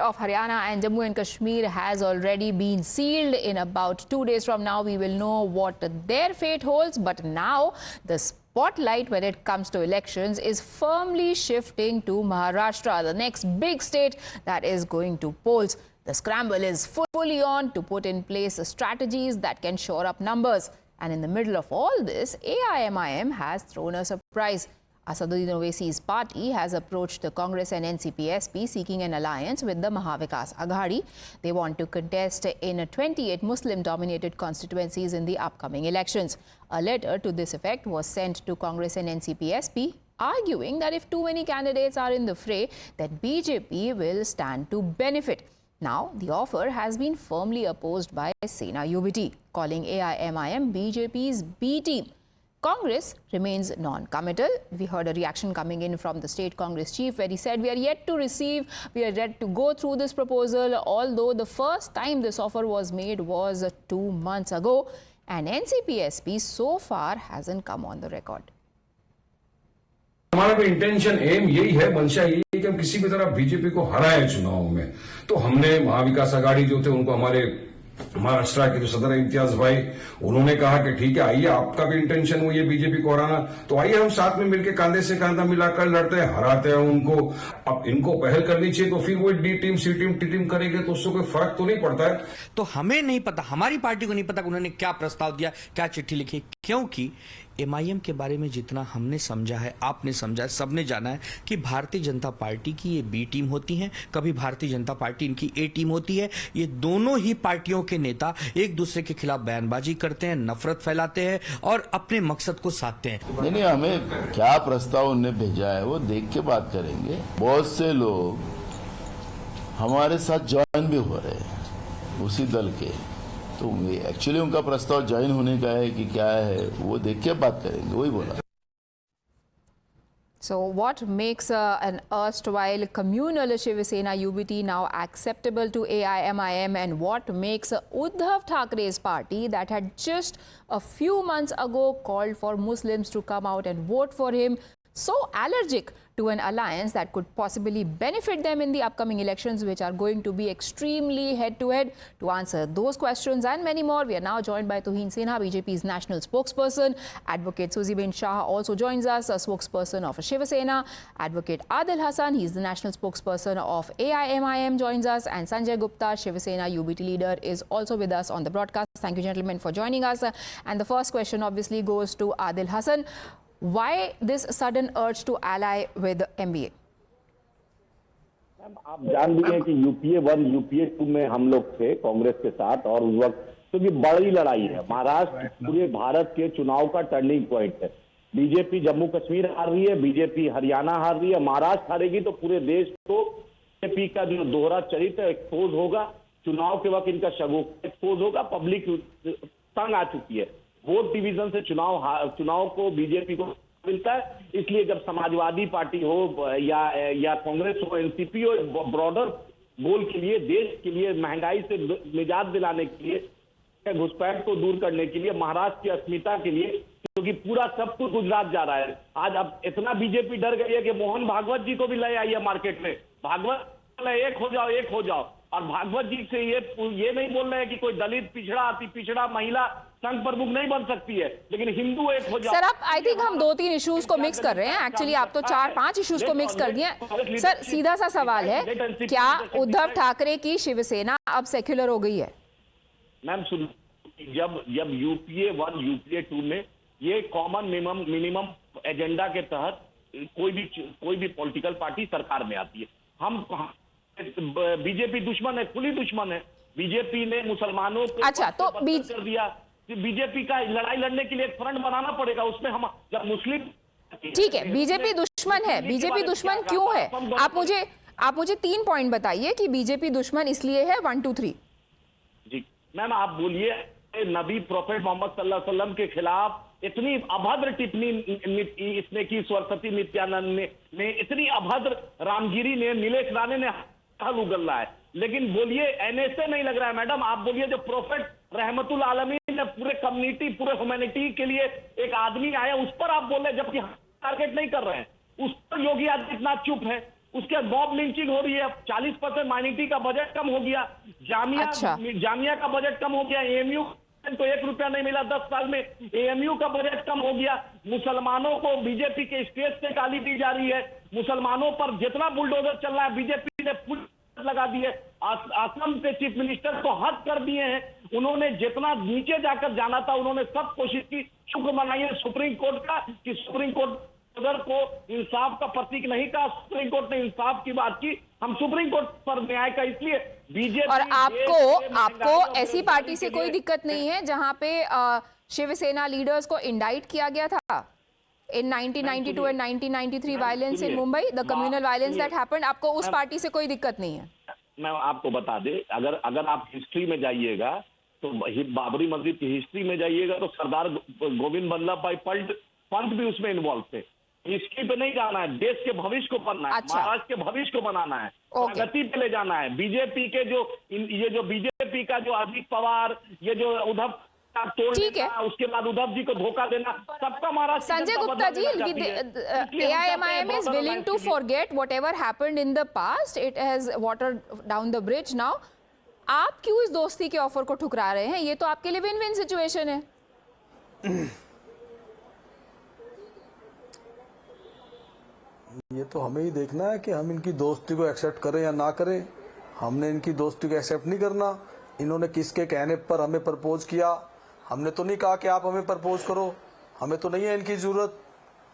of Haryana and Jammu and Kashmir has already been sealed. In about 2 days from now, we will know what their fate holds. But now the spotlight when it comes to elections is firmly shifting to Maharashtra, the next big state that is going to polls. The scramble is fully on to put in place strategies that can shore up numbers. And in the middle of all this, AIMIM has thrown a surprise. Asaduddin Owaisi's party has approached the Congress and NCP-SP seeking an alliance with the Mahavikas Aghadi. They want to contest in 28 Muslim-dominated constituencies in the upcoming elections. A letter to this effect was sent to Congress and NCP-SP, arguing that if too many candidates are in the fray, that BJP will stand to benefit. Now, the offer has been firmly opposed by Sena UBT, calling AIMIM BJP's B team. Congress remains non-committal. We heard a reaction coming in from the state Congress chief where he said, we are yet to go through this proposal, although the first time this offer was made was 2 months ago. And NCP-SP so far hasn't come on the record. हमारा भी intention M यही है, मंशा यही है कि हम किसी भी तरह बीजेपी को हराएं चुनाव में। तो हमने महाविकास आघाड़ी जो थे उनको हमारे महाराष्ट्र के जो सदर इम्तियाज भाई उन्होंने कहा कि ठीक है, आइए, आपका भी इंटेंशन वो ये बीजेपी को हराना, तो आइए हम साथ में मिलकर कांधे से कांधा मिलाकर लड़ते हैं, हराते हैं उनको। अब इनको पहल करनी चाहिए, तो फिर वो डी टीम सी टीम टी टीम करेंगे तो उससे कोई फर्क तो नहीं पड़ता है। तो हमें नहीं पता, हमारी पार्टी को नहीं पता कि उन्होंने क्या प्रस्ताव दिया, क्या चिट्ठी लिखी, क्योंकि एमआईएम के बारे में जितना हमने समझा है, आपने समझा है, सबने जाना है कि भारतीय जनता पार्टी की ये बी टीम होती है, कभी भारतीय जनता पार्टी इनकी ए टीम होती है। ये दोनों ही पार्टियों के नेता एक दूसरे के खिलाफ बयानबाजी करते हैं, नफरत फैलाते हैं और अपने मकसद को साधते हैं। नहीं, हमें क्या प्रस्ताव उन्हें भेजा है वो देख के बात करेंगे। बहुत से लोग हमारे साथ ज्वाइन भी हो रहे हैं उसी दल के, तो एक्चुअली उनका प्रस्ताव ज्वाइन होने का है कि क्या है वो देख के बात करेंगे, वही बोला। So what makes an erstwhile communal Shiv Sena UBT now acceptable to AIMIM, and what makes Uddhav Thackeray's party that had just a few months ago called for Muslims to come out and vote for him so allergic to an alliance that could possibly benefit them in the upcoming elections, which are going to be extremely head-to-head? To answer those questions and many more, we are now joined by Tuhin Sinha, BJP's national spokesperson. Advocate Suziben Shah also joins us, a spokesperson of Shiv Sena. Advocate Adil Hasan, he's the national spokesperson of AIMIM, joins us. And Sanjay Gupta, Shiv Sena UBT leader, is also with us on the broadcast. Thank you, gentlemen, for joining us. And the first question obviously goes to Adil Hasan. Why this sudden urge to ally with MBA? आप जान रही हैं कि UPA 1 UPA 2 में हम लोग थे कांग्रेस के साथ, और उस वक्त क्योंकि बड़ी लड़ाई है। महाराष्ट्र पूरे भारत के चुनाव का टर्निंग पॉइंट है। बीजेपी जम्मू कश्मीर हार रही है, बीजेपी हरियाणा हार रही है, महाराष्ट्र हारेगी तो पूरे देश को बीजेपी का जो दोहरा चरित्र एक्सपोज होगा। चुनाव के वक्त इनका शगुफ एक्सपोज होगा। पब्लिक तंग आ चुकी है। वोट डिवीजन से चुनाव को बीजेपी को मिलता है। इसलिए जब समाजवादी पार्टी हो या कांग्रेस हो, एनसीपी हो, ब्रॉडर गोल के लिए, देश के लिए, महंगाई से निजात दिलाने के लिए, घुसपैठ को दूर करने के लिए, महाराष्ट्र की अस्मिता के लिए, क्योंकि पूरा सब कुछ गुजरात जा रहा है। आज अब इतना बीजेपी डर गई है कि मोहन भागवत जी को भी ले आई है मार्केट में। भागवत एक हो जाओ। और भागवत जी से ये नहीं बोल रहे हैं कि कोई दलित, पिछड़ा, अति पिछड़ा महिला संघ प्रमुख नहीं बन सकती है, लेकिन हिंदू एक हो जाओ। सर, आप आई थिंक हम 2-3 इश्यूज को मिक्स कर रहे हैं। एक्चुअली आप तो 4-5 इश्यूज को मिक्स कर दिए। सर, सीधा सा सवाल है, क्या उद्धव ठाकरे की शिवसेना अब सेक्युलर हो गई है? मैम सुन, जब यूपीए 1 यूपीए 2 में ये कॉमन मिनिमम एजेंडा के तहत कोई भी पॉलिटिकल पार्टी सरकार में आती है, हम बीजेपी दुश्मन है, खुली दुश्मन है। बीजेपी ने मुसलमानों को कर दिया। बीजेपी का लड़ाई लड़ने के लिए एक फ्रंट बनाना पड़ेगा, उसमें हम जब मुस्लिम, ठीक है, बीजेपी दुश्मन है। बीजेपी दुश्मन क्यों है? आप मुझे 3 पॉइंट बताइए कि बीजेपी दुश्मन इसलिए है। 1 2 3 जी मैम, आप बोलिए। नबी प्रोफेट मोहम्मद सल्लल्लाहु अलैहि वसल्लम के खिलाफ इतनी अभद्र टिप्पणी इसने की, सरस्वती नित्यानंद ने इतनी अभद्र, रामगिरी ने, नीलेश राणे ने हल उगल रहा है। लेकिन बोलिए, एनएसए नहीं लग रहा है मैडम। आप बोलिए, जो प्रोफेट रहमतुल आलमीन ने पूरे कम्युनिटी, पूरे ह्यूमैनिटी के लिए एक आदमी आया, उस पर आप बोल रहे हैं, जबकि टारगेट नहीं कर रहे हैं। उस पर योगी आदित्यनाथ चुप है। उसके बाद मॉब लिंचिंग हो रही है, 40% माइनॉरिटी का बजट कम हो गया, जामिया का बजट कम हो गया, एएमयू तो 1 रुपया नहीं मिला 10 साल में, एएमयू का बजट कम हो गया, मुसलमानों को बीजेपी के स्टेज से गाली दी जा रही है, मुसलमानों पर जितना बुलडोजर चल रहा है बीजेपी ने पुल लगा दिए, असम के चीफ मिनिस्टर को हद कर दिए हैं, उन्होंने जितना नीचे जाकर जाना था उन्होंने सब कोशिश की, शुक्र मनाइए सुप्रीम कोर्ट का कि सुप्रीम कोर्ट अगर को इंसाफ का प्रतीक नहीं कहा, सुप्रीम कोर्ट ने इंसाफ की बात की, हम सुप्रीम कोर्ट पर न्याय का, इसलिए बीजेपी और आपको ऐसी पार्टी से कोई दिक्कत नहीं है जहां पे शिवसेना लीडर्स को इंडाइट किया गया था इन 1992 and 1993 violence in Mumbai, the communal violence that happened, आपको उस पार्टी से कोई दिक्कत नहीं है? मैं आपको बता दे, अगर आप हिस्ट्री में जाइएगा तो बाबरी मस्जिद की हिस्ट्री में जाइएगा तो सरदार गोविंद वल्लभ भाई पंत भी उसमें इन्वॉल्व थे। हिस्ट्री पे नहीं जाना है, देश के भविष्य को बनना है, अच्छा। महाराष्ट्र के भविष्य को बनाना है, प्रगति पे ले जाना है। बीजेपी के जो बीजेपी का जो अजित पवार, ये जो उद्धव ठीक है, उसके बाद उद्धव जी को धोखा देना, सबका Maharashtra Sanjay Gupta ji, AIMIM is willing to forget whatever happened in the past. It has watered down the bridge now. आप क्यों इस दोस्ती के ऑफर को ठुकरा रहे हैं? ये तो आपके लिए विन विन सिचुएशन है। ये तो हमें ही देखना है कि हम इनकी दोस्ती को एक्सेप्ट करें या ना करें। हमने इनकी दोस्ती को एक्सेप्ट नहीं करना। इन्होंने किसके कहने पर हमें प्रपोज किया? हमने तो नहीं कहा कि आप हमें प्रपोज करो, हमें तो नहीं है इनकी जरूरत।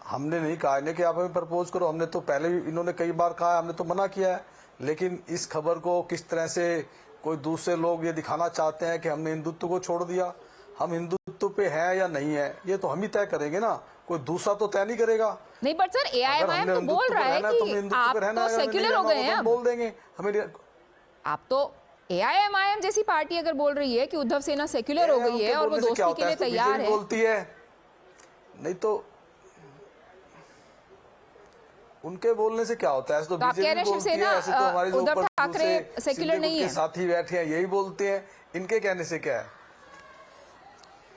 हमने नहीं कहा इन्हें कि आप हमें प्रपोज करो, हमने तो पहले भी इन्होंने कई बार कहा है, हमने तो मना किया है। लेकिन इस खबर को किस तरह से कोई दूसरे लोग ये दिखाना चाहते हैं कि हमने हिंदुत्व को छोड़ दिया, हम हिंदुत्व पे हैं या नहीं है, ये तो हम ही तय करेंगे ना, कोई दूसरा तो तय नहीं करेगा। नहीं, बट सर AIMIM तो बोल रहा है कि आप तो सेक्युलर हो गए हैं, बोल देंगे हमें। आप तो AIMIM जैसी पार्टी अगर बोल रही है कि उद्धव सेना सेक्युलर हो गई है और वो दोस्ती के लिए तैयार है, बोलती है नहीं तो उनके बोलने से क्या होता है? ऐसे तो आप कह रहे हैं शिवसेना उद्धव ठाकरे सेक्युलर नहीं है, साथी बैठे हैं यही बोलते हैं, इनके कहने से क्या है?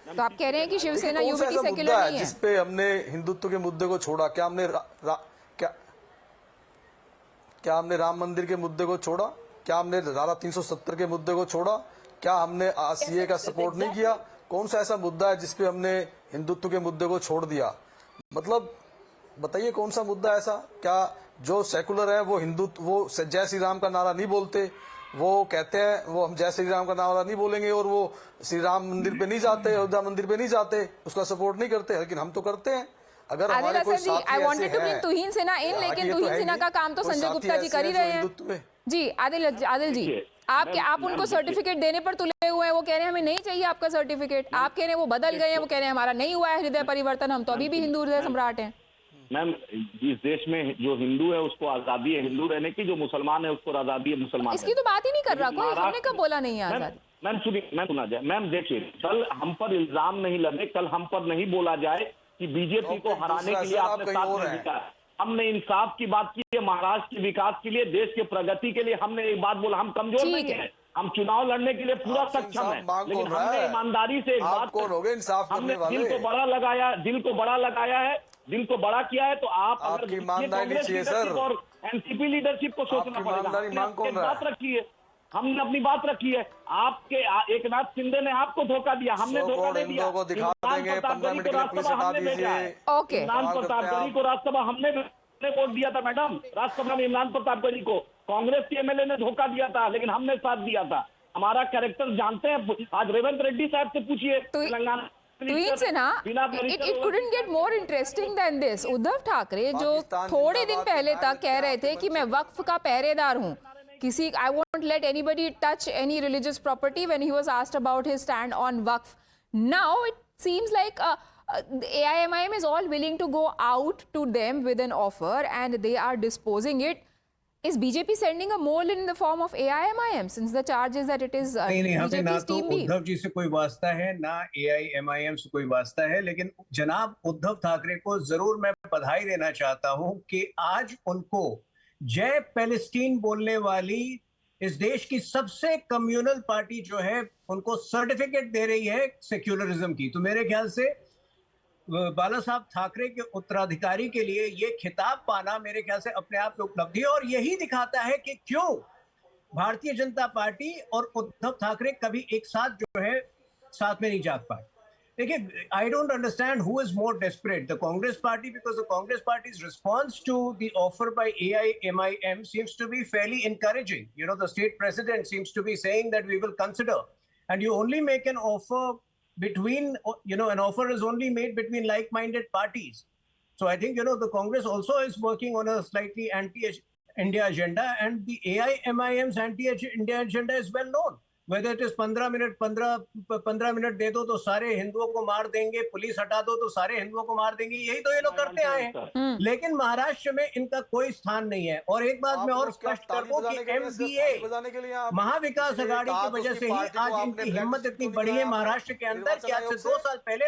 तो आप कह रहे हैं कि शिवसेना यूबीटी सेक्युलर नहीं है? जिसपे हमने हिंदुत्व के मुद्दे को छोड़ा, क्या हमने राम मंदिर के मुद्दे को छोड़ा? क्या हमने धारा 370 के मुद्दे को छोड़ा? क्या हमने सीए का सपोर्ट नहीं किया? कौन सा ऐसा मुद्दा है जिसपे हमने हिंदुत्व के मुद्दे को छोड़ दिया? मतलब बताइए कौन सा मुद्दा ऐसा? क्या जो सेकुलर है वो हिंदुत्व, वो जय श्री राम का नारा नहीं बोलते, वो कहते हैं वो हम जय श्री राम का नारा नहीं बोलेंगे, और वो श्री राम मंदिर पे नहीं जाते, अयोध्या मंदिर पे नहीं जाते, उसका सपोर्ट नहीं करते, लेकिन हम तो करते हैं। अगर हमारे कोई साथी ऐसे हैं, तुहीन सिन्हा इन, लेकिन तुहीन सिन्हा का काम तो संजय गुप्ता जी कर ही रहे हैं। जी आदिल जी, आप उनको सर्टिफिकेट देने पर तुले हुए हैं, वो कह रहे हैं हमें नहीं चाहिए आपका सर्टिफिकेट, आप कह रहे हैं वो बदल गए हैं, वो कह रहे हैं हमारा नहीं हुआ है हृदय परिवर्तन, हम तो अभी भी हिंदू हृदय सम्राट हैं। मैम, इस देश में जो हिंदू है उसको आजादी है हिंदू रहने की, जो मुसलमान है उसको आजादी है मुसलमान। इसकी तो बात ही नहीं कर रहा कोई, हमने कब बोला नहीं है आजादी? मैम सुनिए, मैं सुना जाए। मैम देखिए, कल हम पर इल्जाम नहीं लगे, कल हम पर नहीं बोला जाए कि बीजेपी को हराने के लिए आपने साथ में जीता। हमने इंसाफ की बात की है, महाराष्ट्र के विकास के लिए, देश के प्रगति के लिए हमने एक बात बोला, हम कमजोर नहीं है, हम चुनाव लड़ने के लिए पूरा सक्षम है, लेकिन हमने ईमानदारी से एक बात, हमने दिल को बड़ा लगाया, दिल को बड़ा लगाया है, दिल को बड़ा किया है। तो आप अगर कांग्रेस लीडरशिप और एनसीपी लीडरशिप को सोचना पड़ेगा, बात रखी है, हमने अपनी बात रखी है। आपके एकनाथ शिंदे ने आपको धोखा दिया, हमने धोखा नहीं दिया। इमरान प्रतापगढ़ी को राज्यसभा हमने भेजा है, इमरान प्रतापगढ़ी को राज्यसभा हमने वोट दिया था मैडम, राज्यसभा में इमरान प्रतापगढ़ी को कांग्रेस के एमएलए ने धोखा दिया था, लेकिन हमने साथ दिया था। हमारा कैरेक्टर जानते हैं, आज रेवंत रेड्डी साहब से पूछिए Telangana. It couldn't get more interesting than this. Uddhav Thackeray जो थोड़े दिन पहले तक कह रहे थे कि मैं वक्फ का पहरेदार हूँ, किसी I won't let anybody touch any religious property, when he was asked about his stand on waqf. Now it seems like AIMIM is all willing to go out to them with an offer and they are disposing it. Is BJP sending a mole in the form of AIMIM, since the charge is that it is नहीं, हमें ना BJP's तो team B? Uddhav ji से कोई वास्ता है, ना AIMIM से कोई वास्ता है, लेकिन जनाब उद्धव ठाकरे को जरूर मैं बधाई देना चाहता हूं कि आज उनको जय पैलेस्टीन बोलने वाली इस देश की सबसे कम्युनल पार्टी जो है उनको सर्टिफिकेट दे रही है सेक्युलरिज्म की। तो मेरे ख्याल से बाला साहब ठाकरे के उत्तराधिकारी के लिए ये खिताब पाना मेरे ख्याल से अपने आप में उपलब्धि है, और यही दिखाता है कि क्यों भारतीय जनता पार्टी और उद्धव ठाकरे कभी एक साथ जो है साथ में नहीं जाग पाए। देखिए, I don't understand who is more desperate, the Congress party, because the Congress party's response to the offer by AIMIM seems to be fairly encouraging. You know, the state president seems to be saying that we will consider, and you only make an offer between, an offer is only made between like-minded parties. So I think, the Congress also is working on a slightly anti-India agenda, and the AIMIM's anti-India agenda is well known. Whether it is 15 minute दे दो तो सारे हिंदुओं को मार देंगे, police हटा दो तो सारे हिंदुओं को मार देंगे, यही तो ये लोग करते आए हैं। लेकिन महाराष्ट्र में इनका कोई स्थान नहीं है। और एक बात मैं और स्पष्ट कर दूं कि MBA महाविकास अघाड़ी की वजह से ही आज इनकी हिम्मत इतनी बढ़ी है महाराष्ट्र के अंदर कि आज से 2 साल पहले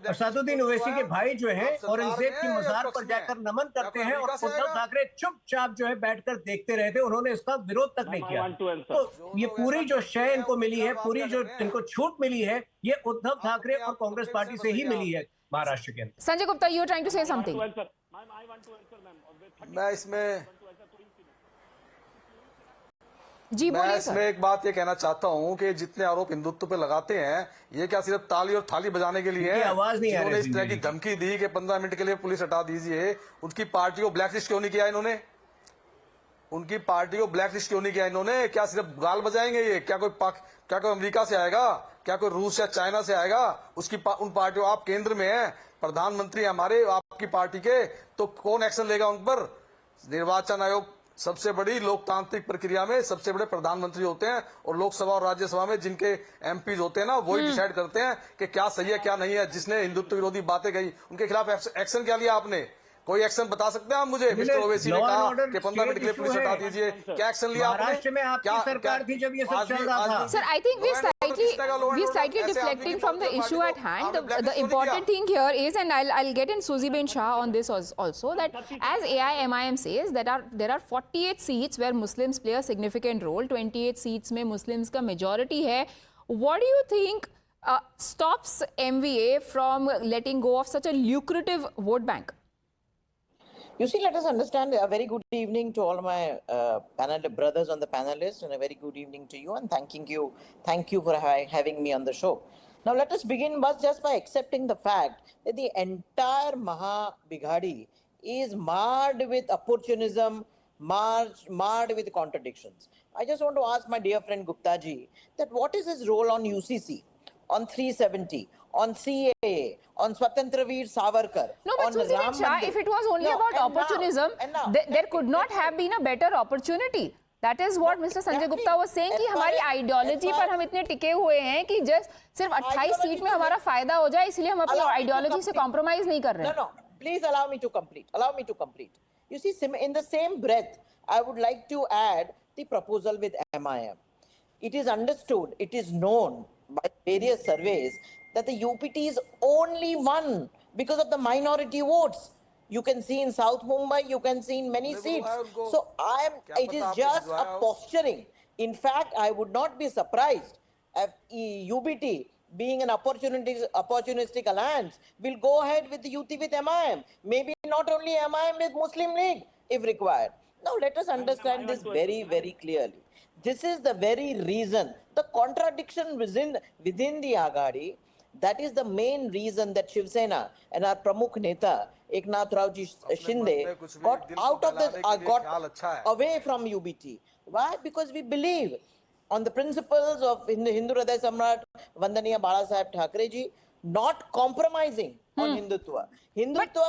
असादुद्दीन ओवैसी के भाई जो है औरंगजेब की मजार पर जाकर नमन करते हैं, और उद्धव ठाकरे चुपचाप जो है बैठकर देखते रहे थे, उन्होंने इसका विरोध तक नहीं किया। ये पूरी जो शय इनको मिली है, पूरी जो इनको छूट मिली है, ये उद्धव ठाकरे और कांग्रेस पार्टी से ही मिली है महाराष्ट्र के अंदर। Sanjay Gupta, you are trying to say something. मैं इसमें एक बात ये कहना चाहता हूँ कि जितने आरोप हिंदुत्व पे लगाते हैं, ये क्या सिर्फ ताली और थाली बजाने के लिए है? आवाज नहीं आ रही। इन्होंने इस तरह की धमकी दी कि 15 मिनट के लिए पुलिस हटा दीजिए, उनकी पार्टी को ब्लैकलिस्ट क्यों नहीं किया इन्होंने? उनकी पार्टी को ब्लैकलिस्ट क्यों नहीं किया इन्होंने? क्या सिर्फ गाल बजाएंगे ये? क्या कोई अमेरिका से आएगा? क्या कोई रूस या चाइना से आएगा? उन पार्टियों, आप केंद्र में हैं, प्रधानमंत्री हमारे आपकी पार्टी के, तो कौन एक्शन लेगा उन पर? निर्वाचन आयोग सबसे बड़ी लोकतांत्रिक प्रक्रिया में सबसे बड़े प्रधानमंत्री होते हैं, और लोकसभा और राज्यसभा में जिनके MPs होते हैं ना, वही डिसाइड करते हैं कि क्या सही है क्या नहीं है। जिसने हिंदुत्व विरोधी बातें कही, उनके खिलाफ एक्शन क्या लिया आपने? कोई एक्शन बता सकते हैं आप मुझे? मिस्टर ओवैसी ने कहा कि 15 मिनट के लिए पुलिस हटा दीजिए, क्या एक्शन लिया आपने? महाराष्ट्र में आपकी सरकार थी जब ये सब चल रहा था। Sir, I think we're slightly deflecting from the issue at hand. The important thing here is, and I'll get in Suzy Ben Shah on this also, that as AIMIM says, there are 48 seats where Muslims play a significant role. 28 seats में Muslims का majority है. What do you think stops MVA from letting go of such a lucrative vote bank? You see, let us understand. A very good evening to all my panel brothers on the panelists, and a very good evening to you, and thank you for having me on the show. Now, let us begin just by accepting the fact that the entire Maha Bighadi is marred with opportunism, marred with contradictions. I just want to ask my dear friend Gupta ji that what is his role on UCC, on 370, on CAA, on Swatantra Veer Savarkar? No, but Suzy Ben Shah, if it was only about opportunism, there could not have been a better opportunity. That is what Mr. Sanjay Gupta was saying कि हमारी ideology पर हम इतने टिके हुए हैं कि सिर्फ 28 सीट में हमारा फायदा हो जाए, इसलिए हम अपनी आइडियोलॉजी से कॉम्प्रोमाइज नहीं कर रहे हैं। No, please allow me to complete. You see, in the same breath, I would like to add the proposal with MIM. It is understood, it is known by various surveys that the UPT is only won because of the minority votes. You can see in South Mumbai, you can see in many seats. So it is just a posturing. In fact, I would not be surprised if UBT, being an opportunistic alliance, will go ahead with the UT with MIM. Maybe not only MIM with Muslim League if required. Now let us understand this very, very clearly. This is the very reason, the contradiction within the Aghadi. That is the main reason that Shiv Sena and our Pramukh Neta Eknath Raoji Shinde got away from UBT. Why? Because we believe on the principles of Hindu Hriday Samrat Vandaniya Bala Saheb Thackeray ji, not compromising on Hindutva. Hindutva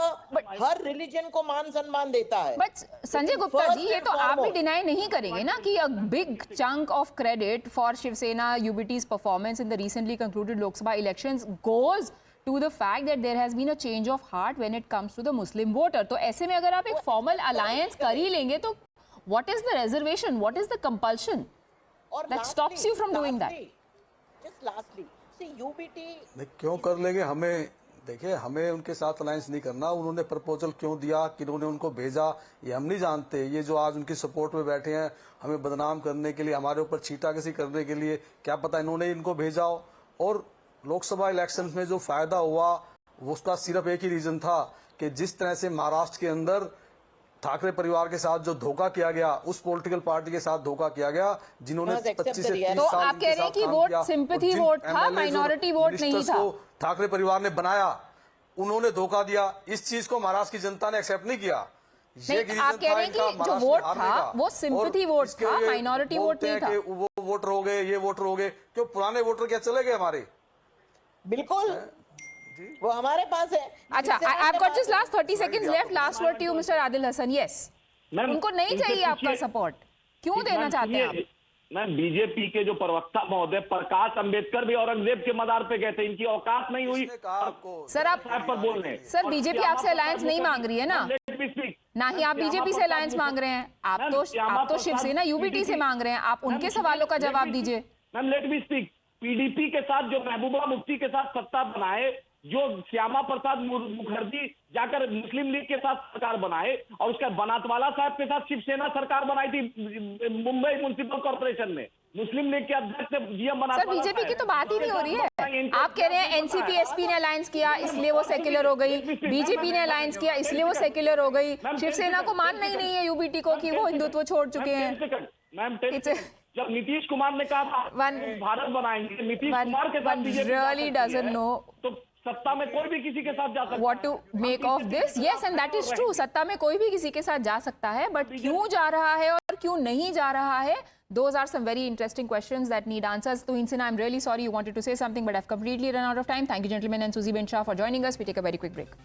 her religion को मान सम्मान देता है। But Sanjay Gupta ji, ये तो आप भी deny नहीं करेंगे ना कि a big chunk of credit for Shiv Sena UBT's performance in the recently concluded Lok Sabha elections goes to the fact that there has been a change of heart when it comes to the Muslim voter. तो ऐसे में अगर आप एक formal alliance कर ही लेंगे तो what is the reservation? What is the compulsion that stops you from doing that? Just lastly, see UBT क्यों कर लेंगे? हमें देखिए, हमें उनके साथ अलायंस नहीं करना। उन्होंने प्रपोजल क्यों दिया, किन्होंने उनको भेजा, ये हम नहीं जानते। ये जो आज उनकी सपोर्ट में बैठे हैं, हमें बदनाम करने के लिए, हमारे ऊपर छींटाकशी करने के लिए, क्या पता इन्होंने इनको भेजा हो। और लोकसभा इलेक्शन में जो फायदा हुआ उसका सिर्फ एक ही रीजन था कि जिस तरह से महाराष्ट्र के अंदर ठाकरे परिवार के साथ जो धोखा किया गया, उस पॉलिटिकल पार्टी के साथ धोखा किया गया जिन्होंने 25 से 30 तो साल आप कह रहे हैं कि वोट सिंपैथी वोट था, माइनॉरिटी वोट नहीं था। ठाकरे परिवार ने बनाया, उन्होंने धोखा दिया। इस चीज को महाराष्ट्र की जनता ने एक्सेप्ट नहीं किया। नहीं, आप कह रहे हैं कि जो वोट था वो सिंपैथी वोट था, माइनॉरिटी वोट नहीं था। वो वोटर हो गए, ये वोटर हो गए, क्यों पुराने वोटर क्या चले गए हमारे? बिल्कुल, वो हमारे पास है। अच्छा, I've got just last 30 seconds left. Last word to you, Mr. Adil Hasan. Yes. उनको नहीं चाहिए आपका सपोर्ट, क्यों देना चाहते हैं आप? मैम, बीजेपी के जो प्रवक्ता महोदय प्रकाश अंबेडकर भी औरंगजेब के मदार पे गए थे, इनकी औकात नहीं हुई सर आप पर बोल रहे हैं। सर बीजेपी आपसे अलायंस नहीं मांग रही है ना, ना ही आप बीजेपी से अलायंस मांग रहे हैं। आप तो शिवसेना यूबीटी से मांग रहे हैं। आप उनके सवालों का जवाब दीजिए। Ma'am let me speak. PDP के साथ जो महबूबा मुफ्ती के साथ सत्ता बनाए, जो श्यामा प्रसाद मुखर्जी जाकर मुस्लिम लीग के साथ सरकार बनाए, और उसका बनातवाला साहब के साथ शिवसेना सरकार बनाई थी मुंबई म्युनिसिपल कॉर्पोरेशन में, मुस्लिम लीग के अध्यक्ष जीएम बनातवाला। सर बीजेपी की तो बात ही नहीं हो रही है। आप कह रहे हैं एनसीपी एसपी ने अलायंस किया इसलिए वो सेक्युलर हो गई, बीजेपी ने अलायंस किया इसलिए वो सेक्युलर हो गई। शिवसेना को मानना ही नहीं है यूबीटी को कि वो हिंदुत्व छोड़ चुके हैं। मैम जब नीतीश कुमार ने कहा भारत बनाएंगे, नीतीश कुमार के साथ really doesn't know तो सत्ता में कोई भी किसी के साथ जा सकता है। What to make of this? Yes, and that is true. सत्ता में कोई भी किसी के साथ जा सकता है, but क्यों जा रहा है और क्यों नहीं जा रहा है? Those are some very interesting questions that need answers. Tuhin Sinha, I'm really sorry you wanted to say something, but I've completely run out of time. Thank you, gentlemen, and Susie Ben Shah for joining us. We take a very quick break.